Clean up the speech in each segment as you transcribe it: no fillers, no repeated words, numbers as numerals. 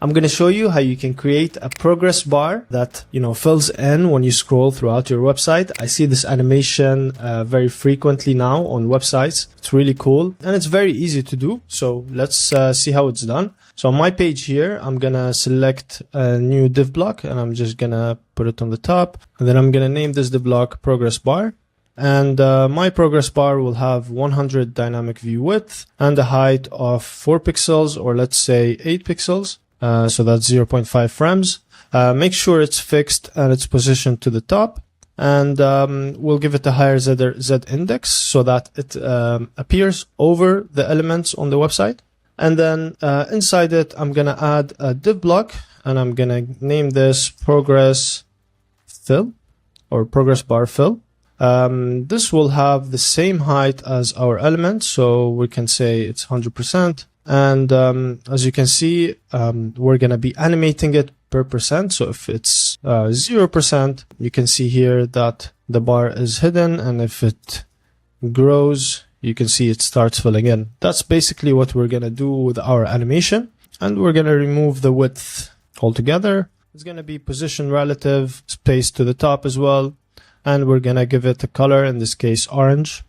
I'm going to show you how you can create a progress bar that, fills in when you scroll throughout your website. I see this animation very frequently now on websites. It's really cool and it's very easy to do. So let's see how it's done. So on my page here, I'm going to select a new div block and I'm just going to put it on the top. And then I'm going to name this div block progress bar. And my progress bar will have 100 dynamic view width and a height of 4 pixels, or let's say 8 pixels. So that's 0.5 frames. Make sure it's fixed and it's positioned to the top. And we'll give it a higher Z index so that it appears over the elements on the website. And then inside it, I'm going to add a div block and I'm going to name this progress fill or progress bar fill. This will have the same height as our element, so we can say it's 100%. And as you can see, we're going to be animating it per percent. So if it's 0%, you can see here that the bar is hidden, and if it grows, you can see it starts filling in. That's basically what we're going to do with our animation. And we're going to remove the width altogether. It's going to be position relative, space to the top as well. And we're going to give it a color, in this case, orange.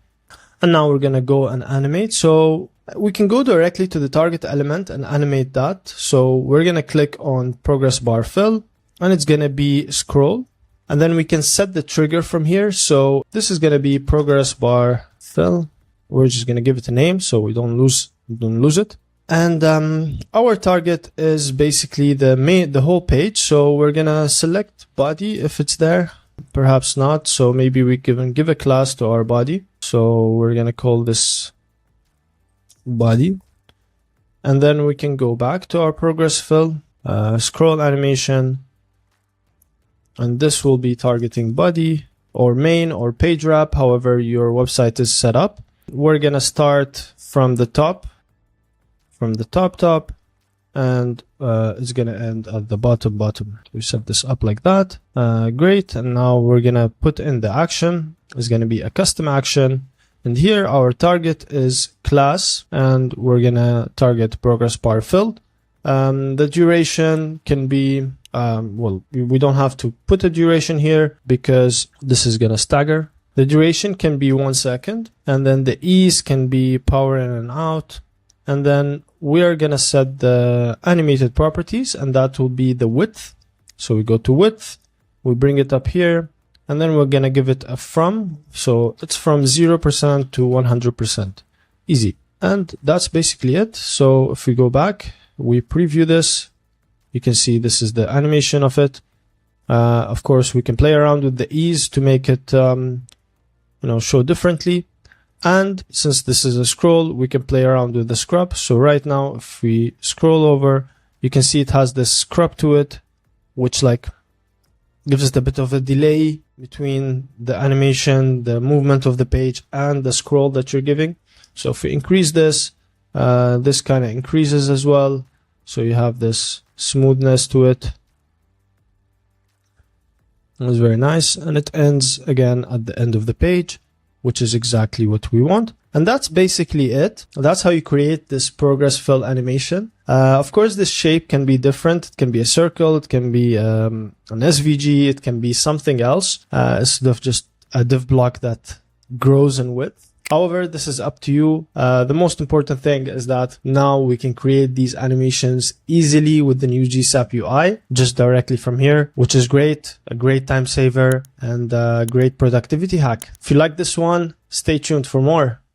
And now we're going to go and animate. So we can go directly to the target element and animate that. So we're going to click on progress bar fill and it's going to be scroll. And then we can set the trigger from here. So this is going to be progress bar fill. We're just going to give it a name so we don't lose it. And our target is basically the whole page. So we're going to select body if it's there. Perhaps not, so maybe we can give a class to our body. So we're going to call this body. And then we can go back to our progress fill, scroll animation. And this will be targeting body or main or page wrap, however your website is set up. We're going to start from the top, and it's going to end at the bottom. We set this up like that. Great. And now we're going to put in the action. It's going to be a custom action. And here our target is class, and we're going to target progress bar filled. The duration can be, we don't have to put a duration here because this is going to stagger. The duration can be 1 second, and then the ease can be power in and out. And then we are going to set the animated properties, and that will be the width. So we go to width, we bring it up here, and then we're going to give it a from. So it's from 0% to 100%. Easy. And that's basically it. So if we go back, we preview this, you can see this is the animation of it. Of course, we can play around with the ease to make it, show differently. And since this is a scroll, we can play around with the scrub. So right now, if we scroll over, you can see it has this scrub to it, which gives us a bit of a delay between the animation, the movement of the page, and the scroll that you're giving. So if we increase this, this kind of increases as well. So you have this smoothness to it. It's very nice. And it ends again at the end of the page, which is exactly what we want. And that's basically it. That's how you create this progress fill animation. Of course, this shape can be different. It can be a circle. It can be an SVG. It can be something else instead of just a div block that grows in width. However, this is up to you. The most important thing is that now we can create these animations easily with the new GSAP UI, just directly from here, which is great, a great time saver and a great productivity hack. If you like this one, stay tuned for more.